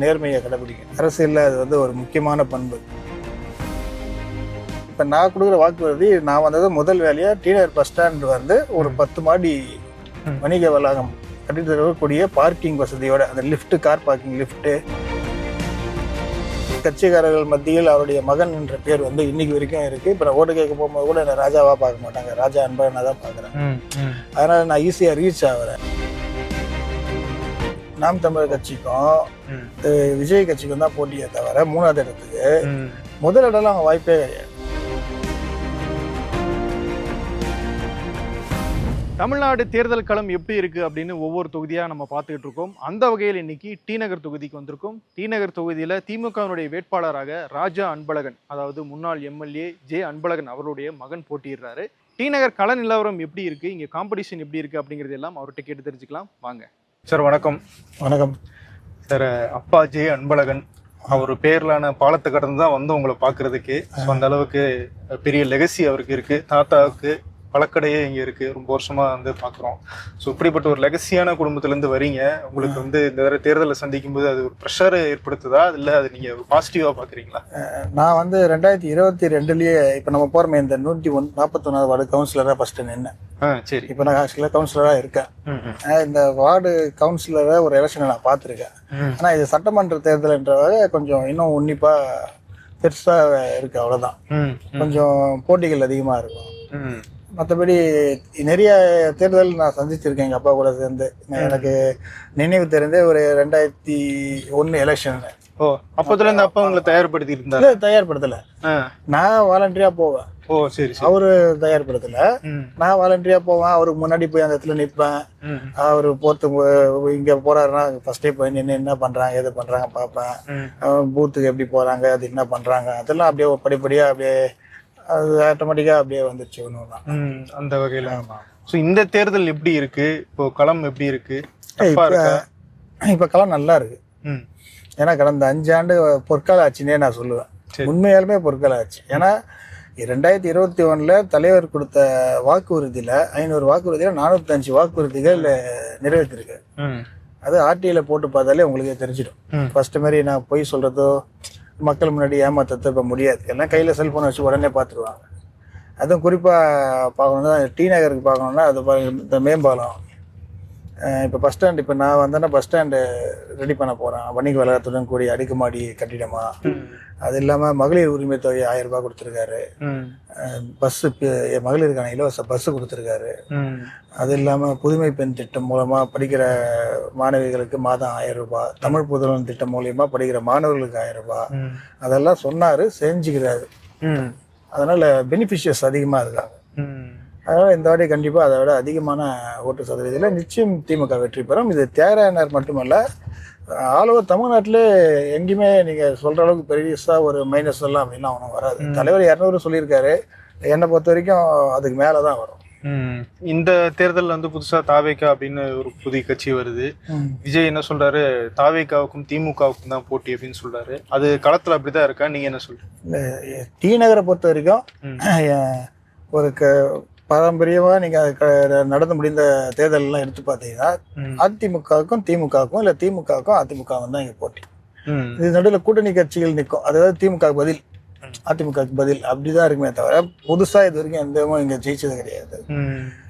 நேர்மையை கடைபிடிக்கும். அரசியலில் அது வந்து ஒரு முக்கியமான பண்பு. இப்போ நான் கொடுக்குற வாக்குறுதி, நான் வந்தது முதல் வேலையாக டிநகர் பஸ் ஸ்டாண்டு வந்து ஒரு 10 மாடி வணிக வளாகம் கட்டிட்டு தரக்கூடிய பார்க்கிங் வசதியோட, அந்த லிஃப்ட்டு, கார் பார்க்கிங் லிஃப்ட்டு. கட்சிக்காரர்கள் மத்தியில் அவருடைய மகன் என்ற பேர் வந்து இன்னைக்கு வரைக்கும் இருக்குது. இப்போ நான் ஓட்டு கேட்க போகும்போது கூட என்னை ராஜாவாக பார்க்க மாட்டாங்க, ராஜா அன்பழகனை தான் பார்க்குறேன். அதனால் நான் ஈஸியாக ரீச் ஆகிறேன். நாம் தமிழர் கட்சிக்கும் விஜய் கட்சிக்கும் தான் போட்டியே தவிர மூணாவது இடத்துக்கு முதல் இடம்லாம் அவங்க வாய்ப்பே கிடையாது. தமிழ்நாடு தேர்தல் களம் எப்படி இருக்கு அப்படின்னு ஒவ்வொரு தொகுதியா நம்ம பார்த்துக்கிட்டு இருக்கோம். அந்த வகையில் இன்னைக்கு டிநகர் தொகுதிக்கு வந்திருக்கோம். டிநகர் தொகுதியில திமுகவினுடைய வேட்பாளராக ராஜா அன்பழகன், அதாவது முன்னாள் எம்எல்ஏ ஜே அன்பழகன் அவருடைய மகன் போட்டியிடுறாரு. டிநகர் கள நிலவரம் எப்படி இருக்கு, இங்க காம்படிஷன் எப்படி இருக்கு அப்படிங்கிறது எல்லாம் அவர்கிட்ட கேட்டு தெரிஞ்சுக்கலாம். வாங்க சார். வணக்கம். வணக்கம் சார். அப்பா ஜே அன்பழகன், அவர் பேர்லான பாலத்தை கடந்து தான் வந்து உங்களை பார்க்கறதுக்கு. அந்த அளவுக்கு பெரிய லெகசி அவருக்கு இருக்கு. தாத்தாவுக்கு பழக்கடையே இங்கே இருக்குது, ரொம்ப வருஷமாக வந்து பார்க்குறோம். ஸோ இப்படிப்பட்ட ஒரு லெகசியான குடும்பத்துலேருந்து வரீங்க. உங்களுக்கு வந்து இந்த தடவை தேர்தலை சந்திக்கும் போது அது ஒரு ப்ரெஷரை ஏற்படுத்துதா, இல்லை அது நீங்கள் பாசிட்டிவாக பார்க்குறீங்களா? நான் வந்து 2022 இப்போ நம்ம போகிறோமே இந்த 141வது வார்டு கவுன்சிலராக ஃபஸ்ட்டு நின்னேன். சரி. இப்போ நான் ஆக்சுவலாக கவுன்சிலராக இருக்கேன். இந்த வார்டு கவுன்சிலரை ஒரு எலெக்ஷனை நான் பார்த்துருக்கேன். ஆனால் இது சட்டமன்ற தேர்தல்ன்றவரை கொஞ்சம் இன்னும் உன்னிப்பாக பெருசாக இருக்குது, அவ்வளோதான். கொஞ்சம் போட்டிகள் அதிகமாக இருக்கும். மற்றபடி நிறைய தேர்தல் நான் சந்திச்சிருக்கேன் எங்கள் அப்பா கூட சேர்ந்து. எனக்கு நினைவு தெரிந்தே ஒரு 2001 எலெக்ஷன். ஓ, அப்போதுல இருந்து அப்பா உங்களை தயார்படுத்தி இருந்தாரு? தயார்படுத்தலை, நான் வாலண்டரியா போவேன். ஓ சரி. அவரு தயார்படுத்தல, நான் வாலண்டரியா போவேன். அவருக்கு முன்னாடி போய் அந்த இடத்துல நிற்பேன். அவரு இங்க போறாருன்னா ஃபர்ஸ்டே போய் நின்று என்ன பண்றாங்க, எது பண்றாங்க பார்ப்பேன். பூத்துக்கு எப்படி போறாங்க, அது என்ன பண்றாங்க, அதெல்லாம் அப்படியே படிப்படியா அப்படியே அது ஆட்டோமேட்டிக்கா அப்படியே வந்துருச்சு. ஒண்ணுதான் அந்த வகையில. ஸோ இந்த தேர்தல் எப்படி இருக்கு, இப்போ களம் எப்படி இருக்கு? இப்ப களம் நல்லா இருக்கு. ஏன்னா கடந்த 5 ஆண்டு பொற்கால ஆச்சுன்னே நான் சொல்லுவேன். உண்மையாலுமே பொற்கால ஆச்சு. ஏன்னா 2021 தலைவர் கொடுத்த வாக்குறுதியில 500 வாக்குறுதியில 405 வாக்குறுதிகள் நிறைவேற்றிருக்கு. அது ஆர்டிஐல போட்டு பார்த்தாலே உங்களுக்கே தெரிஞ்சிடும். ஃபர்ஸ்ட் மாதிரி நான் பொய் சொல்றதோ மக்கள் முன்னாடி ஏமாத்தத்தை இப்போ முடியாது. எல்லாம் கையில் செல்ஃபோனை வச்சு உடனே பார்த்துருவாங்க. அதுவும் குறிப்பாக பார்க்கணுன்னா டிநகருக்கு பார்க்கணுன்னா அது இந்த மேம்பாலம், இப்போ பஸ் ஸ்டாண்டு, இப்போ நான் வந்தேன்னா பஸ் ஸ்டாண்டு ரெடி பண்ண போகிறேன். வணிக வளாகத்துடன் கூடிய அடுக்குமாடி கட்டிடமா. அது இல்லாமல் மகளிர் உரிமை தொகை 1000 ரூபாய் கொடுத்துருக்காரு. பஸ்ஸு, மகளிருக்கான இலவச பஸ்ஸு கொடுத்துருக்காரு. அது இல்லாமல் புதுமை பெண் திட்டம் மூலமாக படிக்கிற மாணவிகளுக்கு மாதம் 1000 ரூபாய், தமிழ் புதல்வன் திட்டம் மூலியமாக படிக்கிற மாணவர்களுக்கு 1000 ரூபாய். அதெல்லாம் சொன்னார், செஞ்சுக்கிறாரு. அதனால் பெனிஃபிஷியர்ஸ் அதிகமாக இருக்காங்க. அதனால் இந்த வாட்டி கண்டிப்பாக அதை விட அதிகமான ஓட்டு சதவீதத்தில் நிச்சயம் திமுக வெற்றி பெறும். இது தியாகராயனர் மட்டுமல்ல, ஆல் ஓவர் தமிழ்நாட்டிலே எங்கேயுமே நீங்கள் சொல்கிற அளவுக்கு பெருசாக ஒரு மைனஸ் எல்லாம் அப்படின்லாம் ஒன்றும் வராது. தலைவர் 200 சொல்லியிருக்காரு. என்னை பொறுத்த வரைக்கும் அதுக்கு மேலே தான் வரும். இந்த தேர்தலில் வந்து புதுசாக தாவேகா அப்படின்னு ஒரு புதிய கட்சி வருது. விஜய் என்ன சொல்றாரு, தாவேகாவுக்கும் திமுகவுக்கும் தான் போட்டி அப்படின்னு சொல்றாரு. அது களத்தில் அப்படிதான் இருக்கா? நீங்க என்ன சொல்றீங்க? டிநகரை பொறுத்த வரைக்கும் ஒரு பாரம்பரியமாக நீங்கள் நடந்து முடிந்த தேர்தலெல்லாம் எடுத்து பார்த்தீங்கன்னா அதிமுகவுக்கும் திமுகவுக்கும், இல்லை திமுகவுக்கும் அதிமுகவும் தான் இங்கே போட்டி. இது நடுவில் கூட்டணி கட்சிகள் நிற்கும். அதாவது திமுக பதில், அதிமுகவுக்கு பதில், அப்படிதான் இருக்குமே தவிர புதுசாக இது வரைக்கும் எந்த இங்கே ஜெயிச்சது கிடையாது.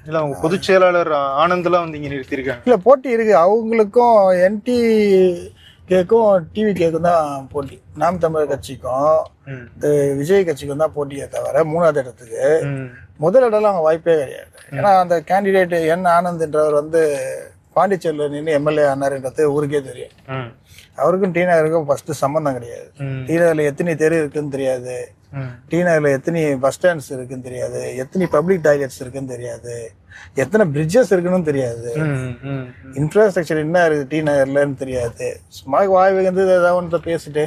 இல்லை, அவங்க பொதுச் செயலாளர் ஆனந்தெல்லாம் வந்து இங்கே நிறுத்திருக்காங்க. இல்லை, போட்டி இருக்கு. அவங்களுக்கும் NT கேக்கும் டிவி கேக்கும் தான் போட்டி. நாம் தமிழர் கட்சிக்கும் விஜய் கட்சிக்கும் தான் போட்டியே தவிர மூணாவது இடத்துக்கு முதல் இடம்லாம் அவங்க வாய்ப்பே கிடையாது. ஏன்னா அந்த கேண்டிடேட் ஆனந்த்ன்றவர் வந்து பாண்டிச்சேரியில் நின்று எம்எல்ஏ ஆனாருன்றது ஊருக்கே தெரியும். அவருக்கும் டிநகருக்கும் ஃபர்ஸ்ட் சம்பந்தம் கிடையாது. டிநகரில் எத்தனை தெரு இருக்குன்னு தெரியாது, டிநகரில் எத்தனை பஸ் ஸ்டாண்ட்ஸ் இருக்குன்னு தெரியாது, எத்தனை பப்ளிக் டாய்லெட்ஸ் இருக்குன்னு தெரியாது, எத்தனை பிரிட்ஜஸ் இருக்குன்னு தெரியாது, இன்ஃப்ராஸ்ட்ரக்சர் என்ன இருக்குது டிநகர்லன்னு தெரியாது. சும்மா வாய் வந்து ஏதாவது ஒன்று பேசிட்டு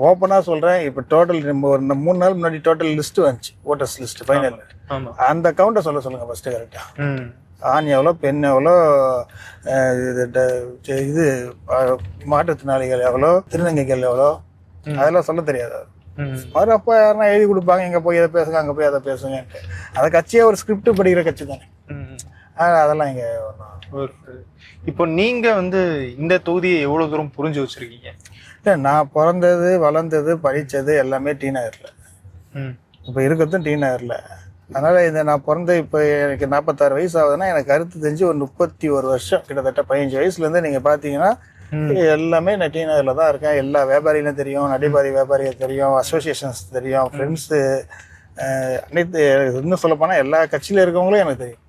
ஓப்பனாக சொல்கிறேன். இப்போ டோட்டல் ஒரு 3 நாள் முன்னாடி டோட்டல் லிஸ்ட் வந்துச்சு, ஓட்டர்ஸ் லிஸ்ட் ஃபைனல். அந்த கவுண்டை சொல்லுங்கள் ஃபஸ்ட்டு கரெக்டாக. ஆண் எவ்வளோ, பெண் எவ்வளோ, இது மாற்றுத்திறனாளிகள் எவ்வளோ, திருநங்கைகள் எவ்வளோ, அதெல்லாம் சொல்ல தெரியாது. அவர் அப்போ யாருன்னா எழுதி கொடுப்பாங்க, இங்கே போய் எதை பேசுங்க, அங்கே போய் அதை பேசுங்கன்ட்டு. அந்த கட்சியே ஒரு ஸ்கிரிப்ட் படிக்கிற கட்சி தானே. அதெல்லாம் இங்கே இப்போ நீங்க வந்து இந்த தொகுதியை எவ்வளவு தூரம் புரிஞ்சு வச்சிருக்கீங்க? இல்லை, நான் பிறந்தது வளர்ந்தது படித்தது எல்லாமே டி நகரில். இப்போ இருக்கிறதும் டி நகரில். அதனால் இந்த நான் பிறந்த இப்போ எனக்கு 46 வயசு ஆகுதுன்னா எனக்கு கருத்து தெரிஞ்சு ஒரு 31 வருஷம், கிட்டத்தட்ட 15 வயசுலேருந்து நீங்கள் பார்த்தீங்கன்னா எல்லாமே நான் டி நகரில் தான் இருக்கேன். எல்லா வியாபாரிகளும் தெரியும், நடைபாதை வியாபாரிகள் தெரியும், அசோசியேஷன்ஸ் தெரியும், ஃப்ரெண்ட்ஸு, அனைத்து, இன்னும் சொல்லப்போனால் எல்லா கட்சியில் இருக்கவங்களும் எனக்கு தெரியும்.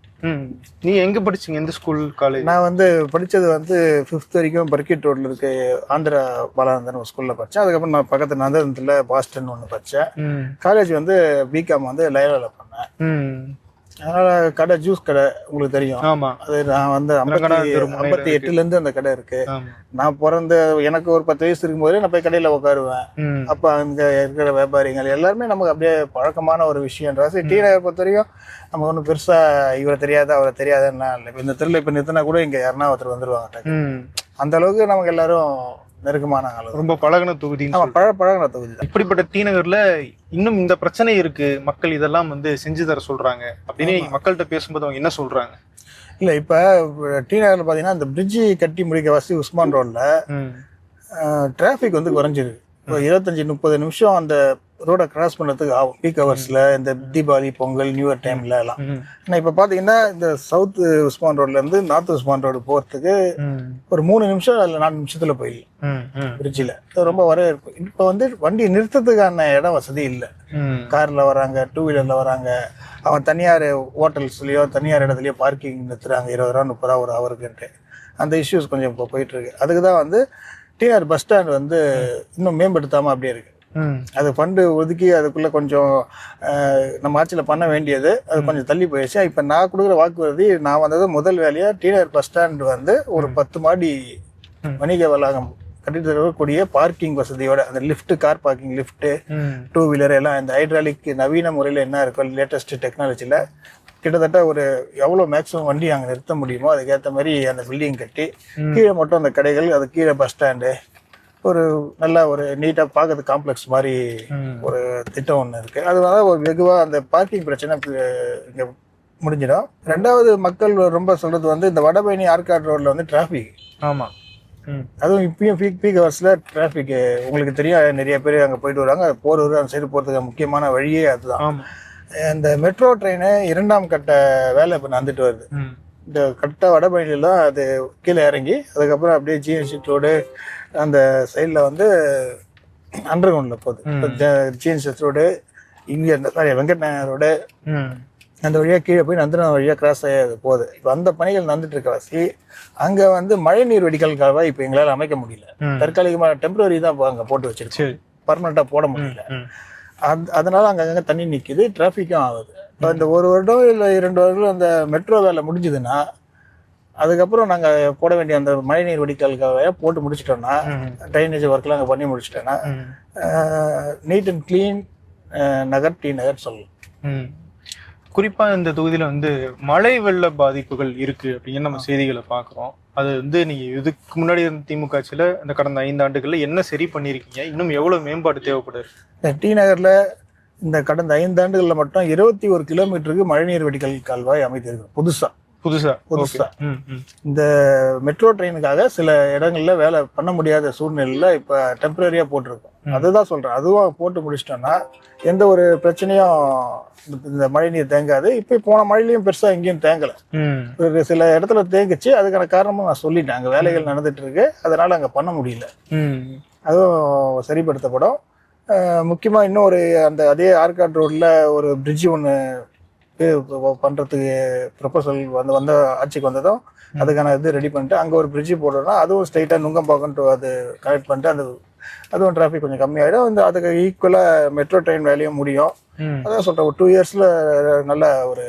நீ எங்க படிச்சீங்க? எந்த ஸ்கூல், காலேஜ்? நான் வந்து படித்தது வந்து 5th வரைக்கும் பர்கிட் ரோட்ல இருக்க ஆந்திரா பாலானந்தன் ஒரு ஸ்கூல்ல படித்தேன். அதுக்கப்புறம் நான் பக்கத்து நந்தனத்தில் பாஸ்டன் ஒன்று படித்தேன். காலேஜ் வந்து பிகாம் வந்து லயோலால பண்ணேன். அதனால கடை, ஜூஸ் கடை உங்களுக்கு தெரியும். ஆமா, அது நான் வந்து 58லேருந்து அந்த கடை இருக்கு. நான் பிறந்த எனக்கு ஒரு 10 வயசு இருக்கும்போதே நான் போய் கடையில உட்காருவேன். அப்ப அங்க இருக்கிற வியாபாரிகள் எல்லாருமே நமக்கு அப்படியே பழக்கமான ஒரு விஷயம்ன்றது. டி நகர் பொறுத்த வரைக்கும் நம்ம ஒன்றும் பெருசா இவரை தெரியாது அவரை தெரியாதுன்னா இல்லை. இப்போ இந்த தெருல இப்போ நிறுத்தினா கூட இங்க யாருன்னா ஒருத்தர் வந்துருவாங்க. அந்த அளவுக்கு நமக்கு எல்லாரும் நெருக்கமான ஆளு, ரொம்ப பழகின தொகுதி. பழகின தொகுதி. இப்படிப்பட்ட டி நகர்ல இன்னும் இந்த பிரச்சனை இருக்கு, மக்கள் இதெல்லாம் வந்து செஞ்சு தர சொல்றாங்க அப்படின்னு மக்கள்கிட்ட பேசும்போது அவங்க என்ன சொல்றாங்க? இல்ல, இப்ப டி நகர்ல பாத்தீங்கன்னா இந்த பிரிட்ஜி கட்டி முடிக்க வசதி உஸ்மான் ரோட்ல டிராபிக் வந்து குறைஞ்சிருக்கு. இப்போ 25-30 நிமிஷம் அந்த ரோடை கிராஸ் பண்ணுறதுக்கு ஆகும் பீக் ஹவர்ஸ்ல, இந்த தீபாவளி, பொங்கல், நியூ இயர் டைம்ல எல்லாம். ஆனால் இப்போ பார்த்தீங்கன்னா இந்த சவுத் உஸ்மான் ரோட்ல இருந்து நார்த் உஸ்மான் ரோடு போகிறதுக்கு ஒரு 3 நிமிஷம் இல்லை 4 நிமிஷத்துல போயிடலாம் பிரிட்ஜில். ரொம்ப வரவேற்பு. இப்போ வந்து வண்டி நிறுத்தத்துக்கான இடம் வசதி இல்லை. கார்ல வராங்க, 2 வீலர்ல வராங்க, அவன் தனியார் ஹோட்டல்ஸ்லயோ தனியார் இடத்துலயோ பார்க்கிங் நிறுத்துறாங்க 20 ரூபா 30 ரூபா ஒரு ஹவருக்குன்ட்டு. அந்த இஷ்யூஸ் கொஞ்சம் இப்போ போயிட்டு இருக்கு. அதுக்கு தான் வந்து டி நகர் பஸ் ஸ்டாண்ட் வந்து இன்னும் மேம்படுத்தாம அப்படியே இருக்கு. அது ஃபண்டு ஒதுக்கி அதுக்குள்ள கொஞ்சம் நம்ம ஆட்சியில் பண்ண வேண்டியது அது கொஞ்சம் தள்ளி போயிடுச்சு. இப்போ நான் கொடுக்குற வாக்குறுதி, நான் வந்தது முதல் வேலையா டி நகர் பஸ் ஸ்டாண்ட் வந்து ஒரு 10 மாடி வணிக வளாகம் கட்டிட்டு தரக்கூடிய பார்க்கிங் வசதியோட, அந்த lift, car parking lift, 2 wheeler எல்லாம் இந்த ஹைட்ராலிக் நவீன முறையில் என்ன இருக்கோ லேட்டஸ்ட் டெக்னாலஜியில் கிட்டத்தட்ட ஒரு எவ்வளோ மேக்ஸிமம் வண்டி அங்கே நிறுத்த முடியுமோ அதுக்கேற்ற மாதிரி அந்த பில்டிங் கட்டி கீழே மட்டும் அந்த கடைகள், அது கீழே பஸ் ஸ்டாண்டு, ஒரு நல்ல ஒரு நீட்டாக பார்க்கறது காம்ப்ளெக்ஸ் மாதிரி ஒரு திட்டம் ஒன்று இருக்கு. அதனால ஒரு வெகுவாக அந்த பார்க்கிங் பிரச்சனை இங்கே முடிஞ்சிடும். ரெண்டாவது, மக்கள் ரொம்ப சொல்றது வந்து இந்த வடபழனி ஆற்காடு ரோட்ல வந்து டிராஃபிக். ஆமா, அதுவும் இப்பயும் பீக் ஹவர்ஸ்ல டிராஃபிக் உங்களுக்கு தெரியும். நிறைய பேர் அங்கே போயிட்டு வருவாங்க. அது போறவர் அந்த சைடு போறதுக்கு முக்கியமான வழியே அதுதான். இந்த மெட்ரோ ட்ரெயின் 2ஆம் கட்ட வேலை இப்போ நடந்துட்டு வருது. இந்த கட்ட வடபழனிலாம் அது கீழே இறங்கி அதுக்கப்புறம் அப்படியே ஜிஎன்சி ரோடு அந்த சைடில் வந்து அண்டர் கிரவுண்டில் போகுது. ஜிஎன்சி ரோடு இங்கே வெங்கட் நாயர் ரோடு அந்த வழியாக கீழே போய் நந்தனம் வழியாக கிராஸ் ஆகி போகுது. இப்போ அந்த பணிகள் நடந்துட்டு இருக்க வாசி அங்கே வந்து மழைநீர் வடிகால் கால்வாய் இப்போ எங்களால் அமைக்க முடியல. தற்காலிகமாக டெம்பரரி தான் அங்கே போட்டு வச்சிருக்கு, பர்மனெண்ட்டாக போட முடியல. அதனால அங்கங்க தண்ணி நிற்கிது, டிராஃபிக்கும் ஆகுது. இப்போ இந்த 1 வருடம் இல்லை 2 வருடம் அந்த மெட்ரோ வேலை முடிஞ்சதுன்னா அதுக்கப்புறம் நாங்கள் போட வேண்டிய அந்த மழைநீர் வடிகால்காக போட்டு முடிச்சிட்டோம்னா, ட்ரைனேஜ் ஒர்க்லாம் அங்கே பண்ணி முடிச்சிட்டோன்னா நீட் அண்ட் கிளீன் நகர் டி நகர் சொல்லலாம். குறிப்பா இந்த தொகுதியில வந்து மழை வெள்ள பாதிப்புகள் இருக்கு அப்படின்னு நம்ம செய்திகளை பாக்குறோம். அது வந்து நீங்க இதுக்கு முன்னாடி இருந்த திமுக ஆட்சியில இந்த கடந்த 5 ஆண்டுகள்ல என்ன சரி பண்ணிருக்கீங்க, இன்னும் எவ்வளவு மேம்பாடு தேவைப்படுது? டி நகர்ல இந்த கடந்த 5 ஆண்டுகள்ல மட்டும் 21 கிலோமீட்டருக்கு மழைநீர் வடிகால் கால்வாய் அமைத்திருக்கு புதுசா. இந்த மெட்ரோ ட்ரெயினுக்காக சில இடங்கள்ல வேலை பண்ண முடியாத சூழ்நிலையில இப்ப டெம்பரரியா போட்டிருக்கோம். அதுதான் சொல்றேன். அதுவும் போட்டு முடிச்சிட்டோம்னா எந்த ஒரு பிரச்சனையும் இந்த மழைநீர் தேங்காது. இப்ப போன மழையிலயும் பெருசா எங்கேயும் தேங்கல. சில இடத்துல தேங்குச்சு. அதுக்கான காரணமும் நான் சொல்லிட்டேன். அங்க வேலைகள் நடந்துட்டு இருக்கு, அதனால அங்க பண்ண முடியல. அதுவும் சரிப்படுத்தப்படும். முக்கியமா இன்னும் ஒரு அந்த அதே ஆற்காடு ரோட்ல ஒரு பிரிட்ஜ் ஒன்று பண்றதுக்கு ப்ரொபோசல் வந்த ஆட்சிக்கு வந்ததும் அதுக்கான இது ரெடி பண்ணிட்டு அங்கே ஒரு பிரிட்ஜ் போடணும்னா அதுவும் ஸ்ட்ரைட்டாக நுங்கம்பாக்கன்ட்டு அது கனெக்ட் பண்ணிட்டு அந்த அதுவும் டிராஃபிக் கொஞ்சம் கம்மியாயிடும். இந்த அதுக்கு ஈக்குவலாக மெட்ரோ ட்ரெயின் வேலையும் முடியும். அதான் சொல்கிறேன், ஒரு 2 இயர்ஸில் நல்ல ஒரு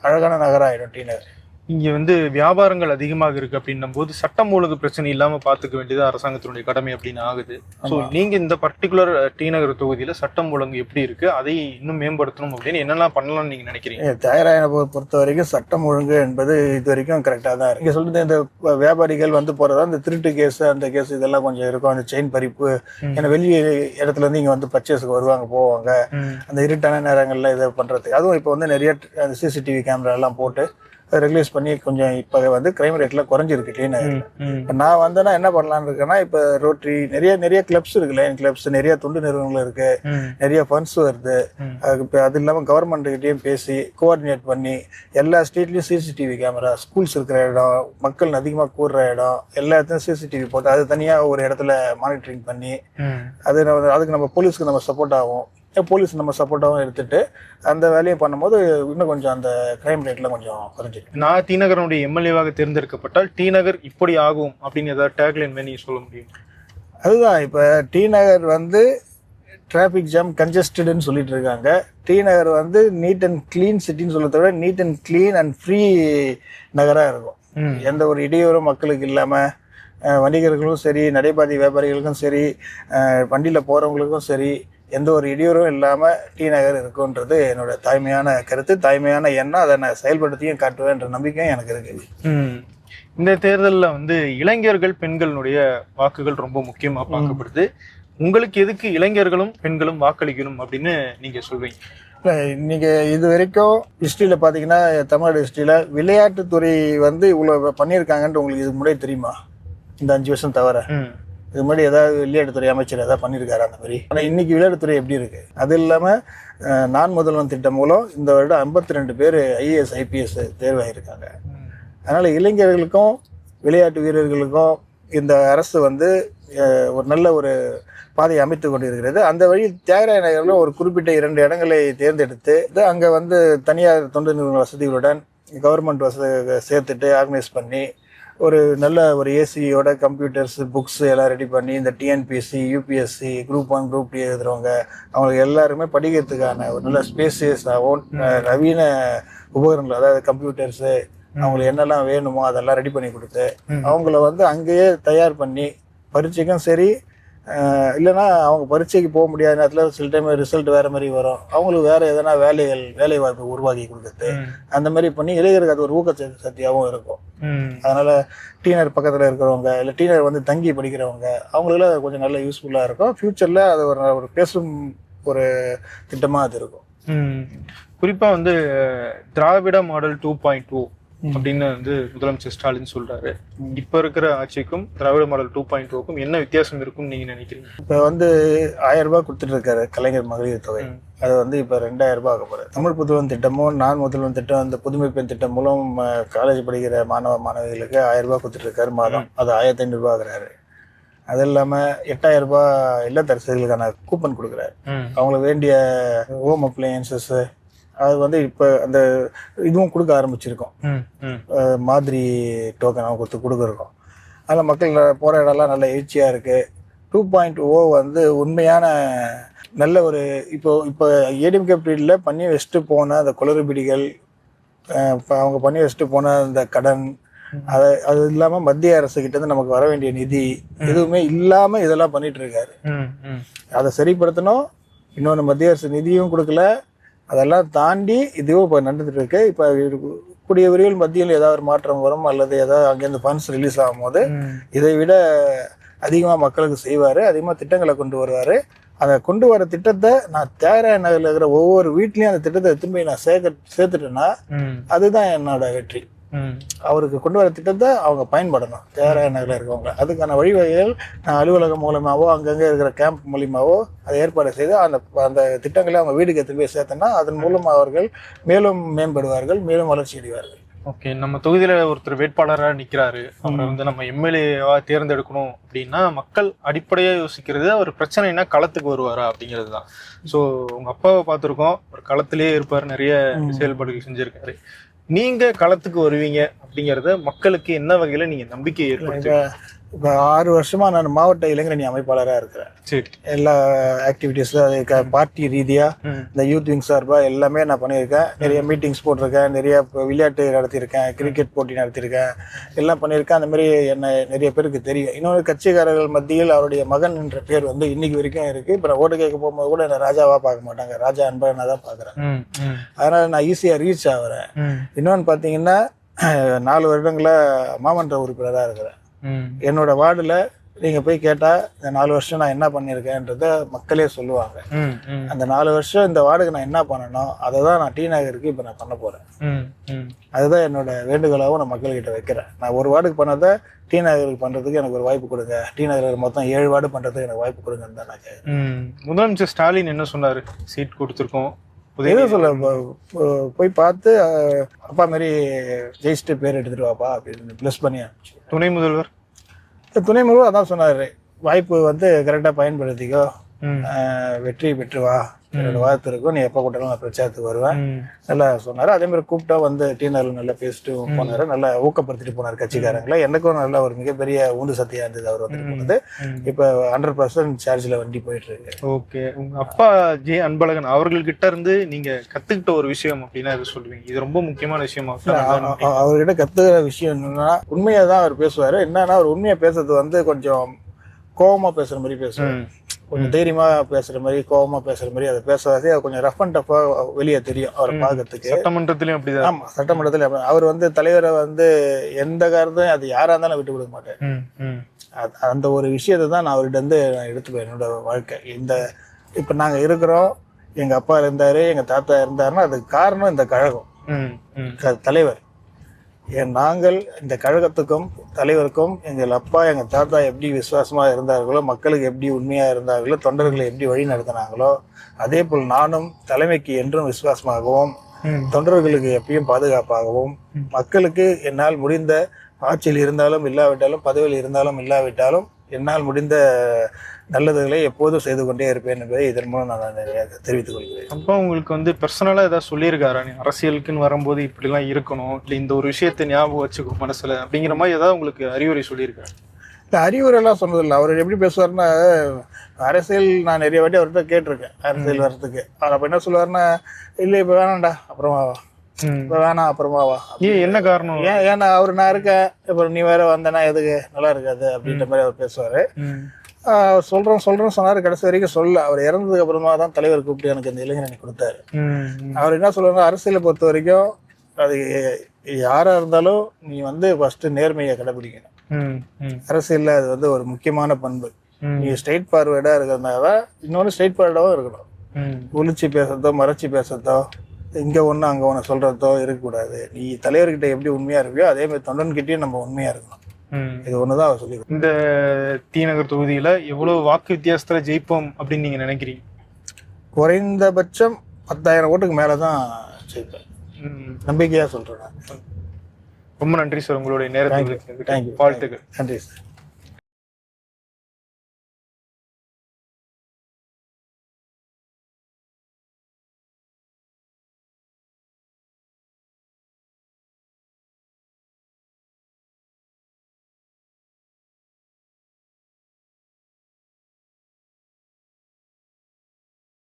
அழகான நகரம் ஆகிடும் டி நகர். இங்க வந்து வியாபாரங்கள் அதிகமாக இருக்கு அப்படின்னும் போது சட்டம் ஒழுங்கு பிரச்சனை இல்லாம பாத்துக்க வேண்டியது அரசாங்கத்தினுடைய கடமை அப்படின்னு ஆகுது. ஸோ நீங்க இந்த பர்டிகுலர் டி நகர் தொகுதியில சட்டம் ஒழுங்கு எப்படி இருக்கு, அதை இன்னும் மேம்படுத்தணும் அப்படின்னு என்னெல்லாம் பண்ணலாம்னு நீங்க நினைக்கிறீங்க? தியாகராயனை பொறுத்த வரைக்கும் சட்டம் ஒழுங்கு என்பது இது வரைக்கும் கரெக்டா தான் இருக்கு. இங்க சொல்றது இந்த வியாபாரிகள் வந்து போறதா இந்த திருட்டு கேஸ் அந்த கேஸ் இதெல்லாம் கொஞ்சம் இருக்கும். அந்த செயின் பறிப்பு, ஏன்னா வெளியே இடத்துல இருந்து இங்க வந்து பர்ச்சேஸுக்கு வருவாங்க போவாங்க. அந்த இருட்டான நேரங்கள்ல இதை பண்றதுக்கு அதுவும் இப்போ வந்து நிறைய சிசிடிவி கேமரா எல்லாம் போட்டு ரெகுலேஸ் பண்ணி கொஞ்சம் இப்போ வந்து கிரைம் ரேட்லாம் குறைஞ்சிருக்கு டி நகரில். இப்போ நான் வந்தேன்னா என்ன பண்ணலான்னு இருக்கேன்னா, இப்போ ரோட்டரி நிறைய கிளப்ஸ் இருக்கு, லைன் கிளப்ஸ், நிறைய தொண்டு நிறுவனங்கள் இருக்கு, நிறைய ஃபண்ட்ஸ் வருது. இப்போ அது இல்லாமல் கவர்மெண்ட்டுக்கிட்டையும் பேசி கோஆர்டினேட் பண்ணி எல்லா ஸ்ட்ரீட்லேயும் சிசிடிவி கேமரா, ஸ்கூல்ஸ் இருக்கிற இடம், மக்கள் அதிகமாக கூடுற இடம் எல்லாத்தையும் சிசிடிவி போட்டு அது தனியாக ஒரு இடத்துல மானிட்டரிங் பண்ணி அதுக்கு நம்ம போலீஸ்க்கு நம்ம சப்போர்ட் ஆகும், போலீஸ் நம்ம சப்போர்ட்டாகவும் எடுத்துட்டு அந்த வேலையை பண்ணும்போது இன்னும் கொஞ்சம் அந்த கிரைம் ரேட்ல கொஞ்சம் குறைஞ்சிருக்கு. நான் டி நகரனுடைய எம்எல்ஏவாக தேர்ந்தெடுக்கப்பட்டால் டி நகர் இப்படி ஆகும் அப்படின்னு ஏதாவது டேக்லைன் நீங்க சொல்ல முடியும்? அதுதான், இப்போ டி நகர் வந்து டிராஃபிக் ஜாம் கன்ஜஸ்டட்னு சொல்லிட்டு இருக்காங்க. டி நகர் வந்து நீட் அண்ட் கிளீன் சிட்டின்னு சொல்றத விட neat and clean and free நகராக இருக்கும். எந்த ஒரு இடையூறும் மக்களுக்கு இல்லாமல், வணிகர்களும் சரி, நடைபாதை வியாபாரிகளுக்கும் சரி, வண்டியில் போகிறவங்களுக்கும் சரி, எந்த ஒரு இடையூறும் இல்லாமல் டி நகர் இருக்குன்றது என்னோட தாய்மையான கருத்து, தாய்மையான எண்ணம். அதை நான் செயல்படுத்தியும் காட்டுவேன்ற நம்பிக்கையும் எனக்கு இருக்கு. இந்த தேர்தலில் வந்து இளைஞர்கள் பெண்களுடைய வாக்குகள் ரொம்ப முக்கியமா பார்க்கப்படுது. உங்களுக்கு எதுக்கு இளைஞர்களும் பெண்களும் வாக்களிக்கணும் அப்படின்னு நீங்க சொல்வீங்க? இல்லை, இன்னைக்கு இது வரைக்கும் ஹிஸ்ட்ரியில் பார்த்தீங்கன்னா, தமிழ்நாடு ஹிஸ்ட்ரியில் விளையாட்டுத்துறை வந்து இவ்வளோ பண்ணியிருக்காங்கன்ட்டு உங்களுக்கு இதுக்கு முன்னாடி தெரியுமா? இந்த 5 வருஷம் தவிர இது மாதிரி ஏதாவது விளையாட்டுத்துறை அமைச்சர் ஏதாவது பண்ணியிருக்காரு அந்த மாதிரி? ஆனால் இன்னைக்கு விளையாட்டுத்துறை எப்படி இருக்கு? அது இல்லாமல் நான் முதல்வன் திட்டம் மூலம் இந்த வருடம் 52 பேர் IAS IPS தேர்வாயிருக்காங்க. அதனால இளைஞர்களுக்கும் விளையாட்டு வீரர்களுக்கும் இந்த அரசு வந்து ஒரு நல்ல ஒரு பாதையை அமைத்து கொண்டிருக்கிறது. அந்த வழியில் தியாகராய நகரில் ஒரு குறிப்பிட்ட 2 இடங்களை தேர்ந்தெடுத்து அங்கே வந்து தனியார் தொண்டு நிறுவன வசதிகளுடன் கவர்மெண்ட் வசதி சேர்த்துட்டு ஆர்கனைஸ் பண்ணி ஒரு நல்ல ஒரு ஏசியோட கம்ப்யூட்டர்ஸ், புக்ஸ் எல்லாம் ரெடி பண்ணி இந்த TNPSC, UPSC, Group 1, Group 2 எழுதுறவங்க அவங்களுக்கு எல்லாருமே படிக்கிறதுக்கான ஒரு நல்ல ஸ்பேசியஸாகவும் நவீன உபகரணங்கள், அதாவது கம்ப்யூட்டர்ஸு, அவங்களுக்கு என்னெல்லாம் வேணுமோ அதெல்லாம் ரெடி பண்ணி கொடுத்து அவங்கள வந்து அங்கேயே தயார் பண்ணி பரீட்சைக்கும் சரி, இல்லைன்னா அவங்க பரீட்சைக்கு போக முடியாத நேரத்தில் சில டைம் ரிசல்ட் வேற மாதிரி வரும், அவங்களுக்கு வேற எதனா வேலை வாய்ப்பு உருவாக்கி கொடுக்குறது, அந்த மாதிரி பண்ணி இளைஞருக்கு அது ஒரு ஊக்க சக்தியாகவும் இருக்கும். அதனால டீனர் பக்கத்தில் இருக்கிறவங்க இல்லை டீனர் வந்து தங்கி படிக்கிறவங்க அவங்களுக்குலாம் கொஞ்சம் நல்ல யூஸ்ஃபுல்லாக இருக்கும். ஃபியூச்சரில் அது ஒரு பேசும் ஒரு திட்டமாக அது இருக்கும். குறிப்பாக வந்து திராவிட மாடல் 2.0 அப்படின்னு வந்து முதலமைச்சர் ஸ்டாலின் சொல்றாரு. இப்ப இருக்கிற ஆட்சிக்கும் திராவிட மாடல் 2.0க்கும் என்ன வித்தியாசம் இருக்கும்னு நீங்க நினைக்கிறீங்க? இப்ப வந்து 1000 ரூபாய் கொடுத்துட்டு இருக்காரு கலைஞர் மகளிர் தொகை, அது வந்து இப்ப 2000 ரூபாய் ஆக போகுது. தமிழ் புதுவன் திட்டமும் நான் முதல்வன் திட்டம், அந்த புதுமை பெண் திட்டம் மூலம் காலேஜ் படிக்கிற மாணவிகளுக்கு 1000 ரூபாய் கொடுத்துட்டு இருக்காரு மாதம். அது 1500 ரூபாய் ஆகுறாரு. அது இல்லாம 8000 ரூபாய் இல்லத்தரசிகளுக்கான கூப்பன் கொடுக்குறாரு. அவங்களுக்கு வேண்டிய ஹோம் அப்ளையன்சஸ் அது வந்து இப்போ அந்த இதுவும் கொடுக்க ஆரம்பிச்சிருக்கோம். மாதிரி டோக்கன் அவங்க கொடுக்குறோம். அதில் மக்கள் போகிற இடம்லாம் நல்ல எழுச்சியாக இருக்குது. 2.0 வந்து உண்மையான நல்ல ஒரு இப்போ ஏடிஎம்கே பீரியடில் பண்ணி வச்சுட்டு போன அந்த குளறுபடிகள், அவங்க பண்ணி வச்சுட்டு போன அந்த கடன், அது இல்லாமல் மத்திய அரசு கிட்ட இருந்து நமக்கு வர வேண்டிய நிதி எதுவுமே இல்லாமல் இதெல்லாம் பண்ணிட்டு இருக்காரு. அதை சரிப்படுத்தணும். இன்னொன்று, மத்திய அரசு நிதியும் கொடுக்கல. அதெல்லாம் தாண்டி இதுவும் இப்போ நடந்துட்டு இருக்கு. இப்போ கூடிய விரைவில் மத்தியில் ஏதாவது ஒரு மாற்றம் வரும், அல்லது ஏதாவது அங்கேருந்து ஃபண்ட்ஸ் ரிலீஸ் ஆகும் போது இதை விட அதிகமாக மக்களுக்கு செய்வார், அதிகமாக திட்டங்களை கொண்டு வருவார். அதை கொண்டு வர திட்டத்தை நான் தியாகராய நகரில் இருக்கிற ஒவ்வொரு வீட்லேயும் அந்த திட்டத்தை திரும்பி நான் சேர்த்துட்டேன்னா அதுதான் என்னோட வெற்றி. அவருக்கு கொண்டு வர திட்டத்தை அவங்க பயன்படணும், தியாகராய நகரில் இருக்கவங்க. அதுக்கான வழிவகைகள் நான் அலுவலகம் மூலமாகவோ அங்கங்கே இருக்கிற கேம்ப் மூலியமாவோ அதை ஏற்பாடு செய்து அந்த திட்டங்களை அவங்க வீடுக்கு எடுத்து போய் சேர்த்தோன்னா அதன் மூலம் அவர்கள் மேலும் மேம்படுவார்கள், மேலும் வளர்ச்சி அடைவார்கள். ஓகே, நம்ம தொகுதியில ஒருத்தர் வேட்பாளராக நிற்கிறாரு, அவரை வந்து நம்ம எம்எல்ஏவா தேர்ந்தெடுக்கணும் அப்படின்னா மக்கள் அடிப்படையா யோசிக்கிறது அவர் பிரச்சனைனா களத்துக்கு வருவாரா அப்படிங்கிறது தான். ஸோ உங்க அப்பாவை பார்த்துருக்கோம், ஒரு களத்திலேயே இருப்பார், நிறைய செயல்பாடுகள் செஞ்சிருக்காரு. நீங்க களத்துக்கு வருவீங்க அப்படிங்கறத மக்களுக்கு என்ன வகையில நீங்க நம்பிக்கை ஏற்படுத்துவீங்க? இப்போ 6 வருஷமா நான் மாவட்ட இளைஞரணி அமைப்பாளராக இருக்கிறேன். சரி, எல்லா ஆக்டிவிட்டீஸ்ல பார்ட்டி ரீதியா இந்த யூத் விங் சார்பா எல்லாமே நான் பண்ணியிருக்கேன். நிறைய மீட்டிங்ஸ் போட்டிருக்கேன், நிறைய விளையாட்டு நடத்தியிருக்கேன், கிரிக்கெட் போட்டி நடத்தியிருக்கேன், எல்லாம் பண்ணியிருக்கேன். அந்த மாதிரி என்ன நிறைய பேருக்கு தெரியும். இன்னொரு கட்சிக்காரர்கள் மத்தியில் அவருடைய மகன் என்ற பேர் வந்து இன்னைக்கு வரைக்கும் இருக்கு. இப்போ நான் ஓட்டு கேட்க போகும்போது கூட என்ன ராஜாவா பார்க்க மாட்டாங்க, ராஜா அன்பழகனா தான் பார்க்குறேன். அதனால நான் ஈஸியா ரீச் ஆகிறேன். இன்னொன்று பார்த்தீங்கன்னா 4 வருடங்களா மாமன்ற உறுப்பினராக இருக்கிறேன். என்னோட வார்டில் நீங்கள் போய் கேட்டால் இந்த 4 வருஷம் நான் என்ன பண்ணியிருக்கேன்றத மக்களே சொல்லுவாங்க. அந்த 4 வருஷம் இந்த வார்டுக்கு நான் என்ன பண்ணணும் அதை தான் நான் டி நகருக்கு இப்போ நான் பண்ண போகிறேன். அதுதான் என்னோட வேண்டுகோளாகவும் நான் மக்கள்கிட்ட வைக்கிறேன். நான் ஒரு வார்டுக்கு பண்ணதை டி நகருக்கு பண்ணுறதுக்கு எனக்கு ஒரு வாய்ப்பு கொடுங்க, டி நகருக்கு மொத்தம் 7 வார்டு பண்ணுறதுக்கு எனக்கு வாய்ப்பு கொடுங்கன்னு தான் நான் கேட்குறேன். முதலமைச்சர் ஸ்டாலின் என்ன சொன்னார்? சீட் கொடுத்துருக்கோம், எதுவும் சொல்ல போய் பார்த்து அப்பா மாரி ஜெயிச்சுட்டு பேர் எடுத்துட்டு வாப்பா அப்படின்னு ப்ளஸ் பண்ணி அனுப்பிச்சு. துணை முதல்வர் அதான் சொன்னார், வாய்ப்பு வந்து கரெக்டாக பயன்படுத்திக்கோ, வெற்றி பெற்று வா, என்னோட வாழ்த்து இருக்கும், நீ எப்போ கூட்டாலும் நான் பிரச்சாரத்துக்கு வருவேன் நல்லா சொன்னார். அதே மாதிரி கூப்பிட்டா வந்து டி நகரில் நல்லா பேசிட்டு போனார், நல்லா ஊக்கப்படுத்திட்டு போனார் கட்சிக்காரங்களை. எனக்கும் நல்ல ஒரு மிகப்பெரிய உந்து சக்தியாக இருந்தது அவர் வந்துட்டு போனது. இப்போ 100% சார்ஜில் வண்டி போயிட்டு இருக்கு. ஓகே, உங்க அப்பா ஜே அன்பழகன் அவர்கள்கிட்ட இருந்து நீங்க கத்துக்கிட்ட ஒரு விஷயம் அப்படின்னா எது சொல்லுவீங்க? இது ரொம்ப முக்கியமான விஷயமா? அவர்கிட்ட கத்துக்கிற விஷயம் என்னன்னா, உண்மையா தான் அவர் பேசுவாரு. என்னன்னா அவர் உண்மையா பேசுறது வந்து கொஞ்சம் கோபமா பேசுற மாதிரி பேசுவார், கொஞ்சம் தைரியமா பேசுற மாதிரி கோபமா பேசுற மாதிரி அதை பேசாதே கொஞ்சம் ரஃப் அண்ட் டஃபா வெளியே தெரியும் அவரை பார்க்கறதுக்கு. சட்டமன்றத்திலயும் அப்படிதான். ஆமா, சட்டமன்றத்துல அவர் வந்து தலைவரை வந்து எந்த காரணத்தையும் அது யாரா இருந்தாலும் விட்டு கொடுக்க மாட்டேன். அந்த ஒரு விஷயத்தை தான் நான் அவர்கிட்ட வந்து நான் எடுத்துப்பேன் என்னோட வாழ்க்கை. இப்ப நாங்க இருக்கிறோம், எங்க அப்பா இருந்தாரு, எங்க தாத்தா இருந்தாருன்னா அதுக்கு காரணம் இந்த கழகம், தலைவர். நாங்கள் இந்த கழகத்துக்கும் தலைவருக்கும் எங்கள் அப்பா எங்கள் தாத்தா எப்படி விசுவாசமாக இருந்தார்களோ, மக்களுக்கு எப்படி உண்மையாக இருந்தார்களோ, தொண்டர்களை எப்படி வழி நடத்தினாங்களோ, அதே போல் நானும் தலைமைக்கு என்றும் விசுவாசமாகவும் தொண்டர்களுக்கு எப்பயும் பாதுகாப்பாகவும் மக்களுக்கு என்னால் முடிந்த ஆட்சியில் இருந்தாலும் இல்லாவிட்டாலும் பதவியில் இருந்தாலும் இல்லாவிட்டாலும் என்னால் முடிந்த நல்லதுகளை எப்போதும் செய்து கொண்டே இருப்பேன் என்பதை இதன் மூலம் நான் தெரிவித்துக் கொள்கிறேன். அப்போ உங்களுக்கு வந்து பர்சனலா ஏதாவது சொல்லியிருக்காரா, நீ அரசியலுக்குன்னு வரும்போது இப்படிலாம் இருக்கணும், இல்லை இந்த ஒரு விஷயத்தை ஞாபகம் வச்சுக்கோ மனசுல அப்படிங்கிற மாதிரி ஏதாவது உங்களுக்கு அறிவுரை சொல்லியிருக்காரு? இல்லை, அறிவுரைலாம் சொன்னதில்லை. அவர் எப்படி பேசுவார்னா, அரசியல் நான் நிறைய வாட்டி அவர்கிட்ட கேட்டிருக்கேன் அரசியல் வர்றதுக்கு. அவர் அப்போ என்ன சொல்லுவாருன்னா, இல்லை இப்போ வேணாம்டா அப்புறமா வா, இப்போ வேணாம் அப்புறமா வா. என்ன காரணம்? ஏன்னா அவர் நான் இருக்கேன், இப்போ நீ வேற வந்தேன்னா எதுக்கு, நல்லா இருக்காது அப்படின்ற மாதிரி அவர் பேசுவார். சொல்றேன் சொன்னாரு, கடைசி வரைக்கும் சொல்ல. அவர் இறந்ததுக்கு அப்புறமா தான் தலைவர் கூப்பிட்டு எனக்கு இந்த இளைஞரணி கொடுத்தாரு. அவர் என்ன சொல்றாரு, அரசியலை பொறுத்த வரைக்கும் அது யாரா இருந்தாலும் நீ வந்து ஃபர்ஸ்ட் நேர்மையை கடைபிடிக்கணும். அரசியல்ல அது வந்து ஒரு முக்கியமான பண்பு. நீ ஸ்ட்ரெயிட் ஃபார்வேர்டா இருக்கிறதுனால இன்னொன்னு ஸ்ட்ரெயிட் ஃபார்வர்டாவும் இருக்கணும். ஒளிச்சு பேசுறதோ மறைச்சு பேசுறதோ இங்க ஒண்ணு அங்க ஒண்ணு சொல்றதோ இருக்கக்கூடாது. நீ தலைவர்கிட்ட எப்படி உண்மையா இருப்பியோ அதே மாதிரி தொண்டன்கிட்டயும் நம்ம உண்மையா இருக்கணும். இது ஒண்ணுதான் அவர் சொல்லி. இந்த டி நகர் தொகுதியில எவ்வளவு வாக்கு வித்தியாசத்துல ஜெயிப்போம் அப்படின்னு நீங்க நினைக்கிறீங்க? குறைந்தபட்சம் 10,000 ஓட்டுக்கு மேலதான் ஜெயிப்பேன், நம்பிக்கையா சொல்றேன். ரொம்ப நன்றி சார், உங்களுடைய நேரத்துக்கு வாழ்த்துக்கள். நன்றி சார்.